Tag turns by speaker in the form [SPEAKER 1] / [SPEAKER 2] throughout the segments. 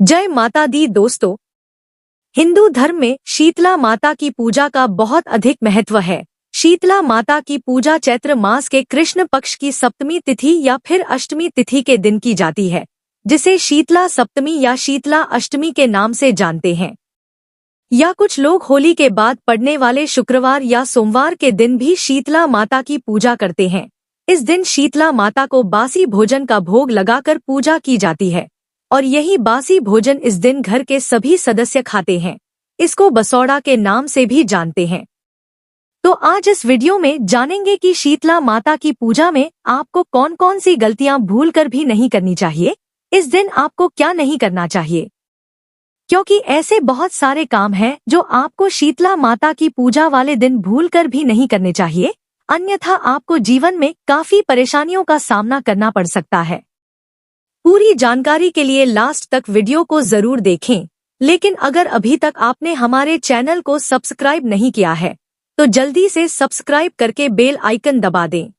[SPEAKER 1] जय माता दी दोस्तों। हिंदू धर्म में शीतला माता की पूजा का बहुत अधिक महत्व है। शीतला माता की पूजा चैत्र मास के कृष्ण पक्ष की सप्तमी तिथि या फिर अष्टमी तिथि के दिन की जाती है, जिसे शीतला सप्तमी या शीतला अष्टमी के नाम से जानते हैं। या कुछ लोग होली के बाद पड़ने वाले शुक्रवार या सोमवार के दिन भी शीतला माता की पूजा करते हैं। इस दिन शीतला माता को बासी भोजन का भोग लगाकर पूजा की जाती है और यही बासी भोजन इस दिन घर के सभी सदस्य खाते हैं। इसको बसौड़ा के नाम से भी जानते हैं। तो आज इस वीडियो में जानेंगे कि शीतला माता की पूजा में आपको कौन कौन सी गलतियां भूलकर भी नहीं करनी चाहिए। इस दिन आपको क्या नहीं करना चाहिए, क्योंकि ऐसे बहुत सारे काम हैं जो आपको शीतला माता की पूजा वाले दिन भूलकर भी नहीं करने चाहिए, अन्यथा आपको जीवन में काफी परेशानियों का सामना करना पड़ सकता है। पूरी जानकारी के लिए लास्ट तक वीडियो को जरूर देखें। लेकिन अगर अभी तक आपने हमारे चैनल को सब्सक्राइब नहीं किया है तो जल्दी से सब्सक्राइब करके बेल आइकन दबा दें।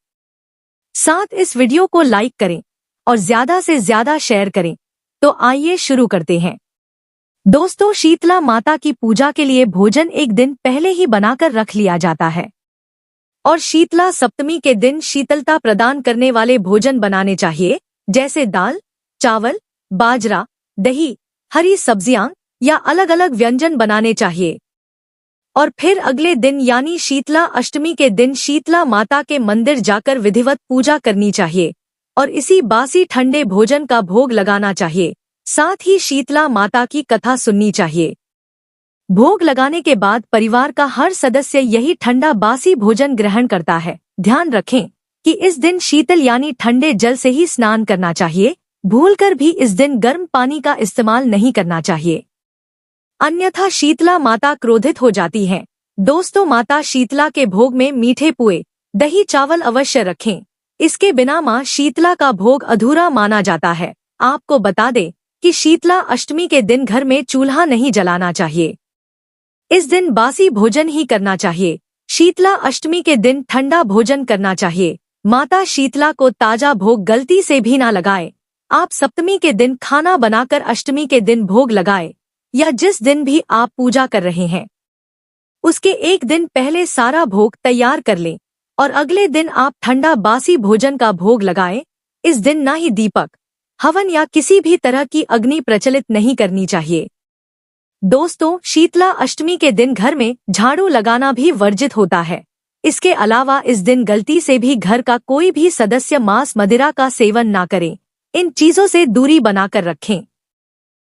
[SPEAKER 1] साथ इस वीडियो को लाइक करें और ज्यादा से ज्यादा शेयर करें। तो आइए शुरू करते हैं। दोस्तों, शीतला माता की पूजा के लिए भोजन एक दिन पहले ही बनाकर रख लिया जाता है और शीतला सप्तमी के दिन शीतलता प्रदान करने वाले भोजन बनाने चाहिए, जैसे दाल, चावल, बाजरा, दही, हरी सब्जियां या अलग अलग व्यंजन बनाने चाहिए। और फिर अगले दिन यानी शीतला अष्टमी के दिन शीतला माता के मंदिर जाकर विधिवत पूजा करनी चाहिए और इसी बासी ठंडे भोजन का भोग लगाना चाहिए। साथ ही शीतला माता की कथा सुननी चाहिए। भोग लगाने के बाद परिवार का हर सदस्य यही ठंडा बासी भोजन ग्रहण करता है। ध्यान रखें कि इस दिन शीतल यानी ठंडे जल से ही स्नान करना चाहिए। भूलकर भी इस दिन गर्म पानी का इस्तेमाल नहीं करना चाहिए, अन्यथा शीतला माता क्रोधित हो जाती हैं। दोस्तों, माता शीतला के भोग में मीठे पुए, दही, चावल अवश्य रखें। इसके बिना मां शीतला का भोग अधूरा माना जाता है। आपको बता दें कि शीतला अष्टमी के दिन घर में चूल्हा नहीं जलाना चाहिए। इस दिन बासी भोजन ही करना चाहिए। शीतला अष्टमी के दिन ठंडा भोजन करना चाहिए। माता शीतला को ताजा भोग गलती से भी ना लगाए। आप सप्तमी के दिन खाना बनाकर अष्टमी के दिन भोग लगाए या जिस दिन भी आप पूजा कर रहे हैं उसके एक दिन पहले सारा भोग तैयार कर लें और अगले दिन आप ठंडा बासी भोजन का भोग लगाएं। इस दिन ना ही दीपक, हवन या किसी भी तरह की अग्नि प्रचलित नहीं करनी चाहिए। दोस्तों, शीतला अष्टमी के दिन घर में झाड़ू लगाना भी वर्जित होता है। इसके अलावा इस दिन गलती से भी घर का कोई भी सदस्य मांस मदिरा का सेवन ना करे। इन चीजों से दूरी बनाकर रखें।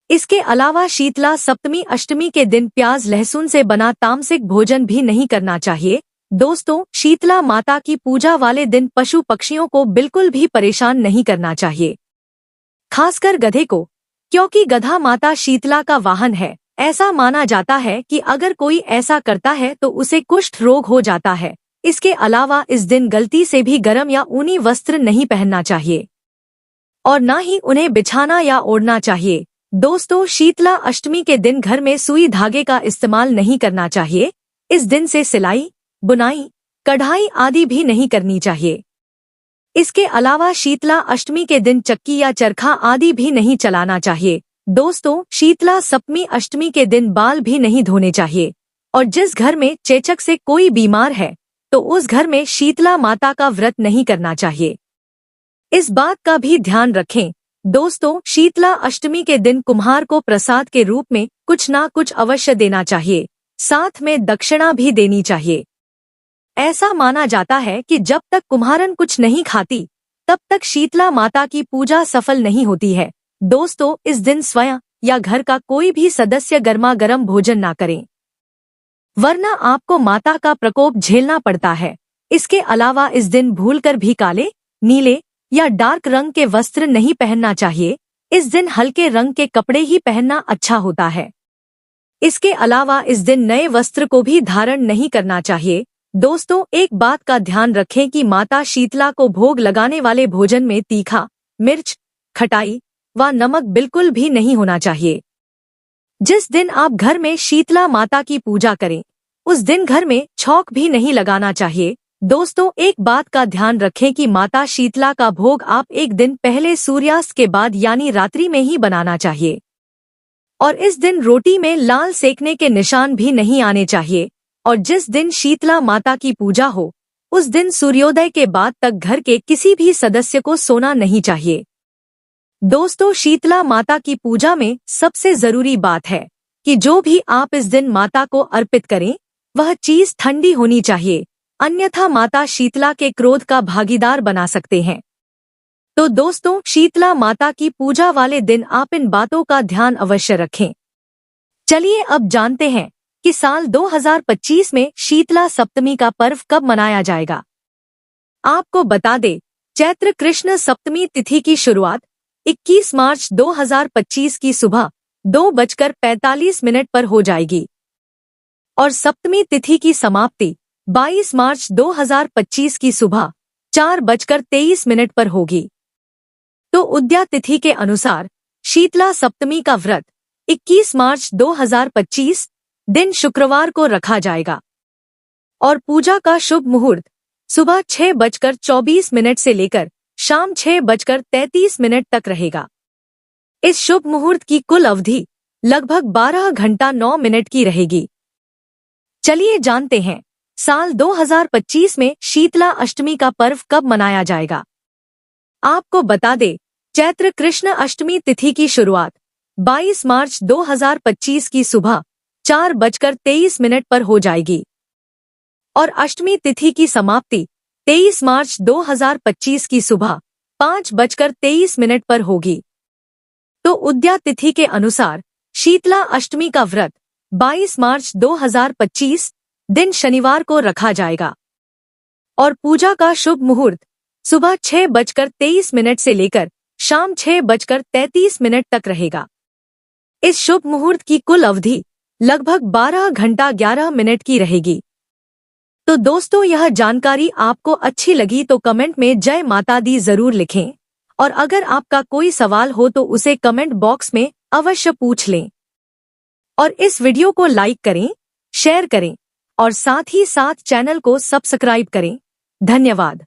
[SPEAKER 1] इसके अलावा शीतला सप्तमी अष्टमी के दिन प्याज लहसुन से बना तामसिक भोजन भी नहीं करना चाहिए। दोस्तों, शीतला माता की पूजा वाले दिन पशु पक्षियों को बिल्कुल भी परेशान नहीं करना चाहिए, खासकर गधे को, क्योंकि गधा माता शीतला का वाहन है। ऐसा माना जाता है कि अगर कोई ऐसा करता है तो उसे कुष्ठ रोग हो जाता है। इसके अलावा इस दिन गलती से भी गर्म या ऊनी वस्त्र नहीं पहनना चाहिए और न ही उन्हें बिछाना या ओढ़ना चाहिए। दोस्तों, शीतला अष्टमी के दिन घर में सुई धागे का इस्तेमाल नहीं करना चाहिए। इस दिन से सिलाई, बुनाई, कढ़ाई आदि भी नहीं करनी चाहिए। इसके अलावा शीतला अष्टमी के दिन चक्की या चरखा आदि भी नहीं चलाना चाहिए। दोस्तों, शीतला सप्तमी अष्टमी के दिन बाल भी नहीं धोने चाहिए और जिस घर में चेचक से कोई बीमार है तो उस घर में शीतला माता का व्रत नहीं करना चाहिए। इस बात का भी ध्यान रखें। दोस्तों, शीतला अष्टमी के दिन कुम्हार को प्रसाद के रूप में कुछ ना कुछ अवश्य देना चाहिए। साथ में दक्षिणा भी देनी चाहिए। ऐसा माना जाता है कि जब तक कुम्हारन कुछ नहीं खाती तब तक शीतला माता की पूजा सफल नहीं होती है। दोस्तों, इस दिन स्वयं या घर का कोई भी सदस्य गर्मा गर्म भोजन ना करें, वरना आपको माता का प्रकोप झेलना पड़ता है। इसके अलावा इस दिन भूलकर भी काले, नीले या डार्क रंग के वस्त्र नहीं पहनना चाहिए। इस दिन हल्के रंग के कपड़े ही पहनना अच्छा होता है। इसके अलावा इस दिन नए वस्त्र को भी धारण नहीं करना चाहिए। दोस्तों, एक बात का ध्यान रखें कि माता शीतला को भोग लगाने वाले भोजन में तीखा, मिर्च, खटाई व नमक बिल्कुल भी नहीं होना चाहिए। जिस दिन आप घर में शीतला माता की पूजा करें उस दिन घर में छौंक भी नहीं लगाना चाहिए। दोस्तों, एक बात का ध्यान रखें कि माता शीतला का भोग आप एक दिन पहले सूर्यास्त के बाद यानी रात्रि में ही बनाना चाहिए। और इस दिन रोटी में लाल सेकने के निशान भी नहीं आने चाहिए। और जिस दिन शीतला माता की पूजा हो उस दिन सूर्योदय के बाद तक घर के किसी भी सदस्य को सोना नहीं चाहिए। दोस्तों, शीतला माता की पूजा में सबसे जरूरी बात है कि जो भी आप इस दिन माता को अर्पित करें वह चीज ठंडी होनी चाहिए, अन्यथा माता शीतला के क्रोध का भागीदार बना सकते हैं। तो दोस्तों, शीतला माता की पूजा वाले दिन आप इन बातों का ध्यान अवश्य रखें। चलिए अब जानते हैं कि साल 2025 में शीतला सप्तमी का पर्व कब मनाया जाएगा। आपको बता दें, चैत्र कृष्ण सप्तमी तिथि की शुरुआत 21 मार्च 2025 की सुबह 2:45 पर हो जाएगी और सप्तमी तिथि की समाप्ति 22 मार्च 2025 की सुबह 4:23 पर होगी। तो उद्या तिथि के अनुसार शीतला सप्तमी का व्रत 21 मार्च 2025 दिन शुक्रवार को रखा जाएगा और पूजा का शुभ मुहूर्त सुबह 6:24 से लेकर शाम 6:33 तक रहेगा। इस शुभ मुहूर्त की कुल अवधि लगभग 12 घंटा 9 मिनट की रहेगी। चलिए जानते हैं साल 2025 में शीतला अष्टमी का पर्व कब मनाया जाएगा। आपको बता दें, चैत्र कृष्ण अष्टमी तिथि की शुरुआत 22 मार्च 2025 की सुबह 4:23 पर हो जाएगी और अष्टमी तिथि की समाप्ति 23 मार्च 2025 की सुबह 5:23 पर होगी। तो उद्या तिथि के अनुसार शीतला अष्टमी का व्रत 22 मार्च 2025 दिन शनिवार को रखा जाएगा और पूजा का शुभ मुहूर्त सुबह 6:23 से लेकर शाम 6:33 तक रहेगा। इस शुभ मुहूर्त की कुल अवधि लगभग 12 घंटा 11 मिनट की रहेगी। तो दोस्तों, यह जानकारी आपको अच्छी लगी तो कमेंट में जय माता दी जरूर लिखें और अगर आपका कोई सवाल हो तो उसे कमेंट बॉक्स में अवश्य पूछ लें और इस वीडियो को लाइक करें, शेयर करें और साथ ही साथ चैनल को सब्सक्राइब करें। धन्यवाद।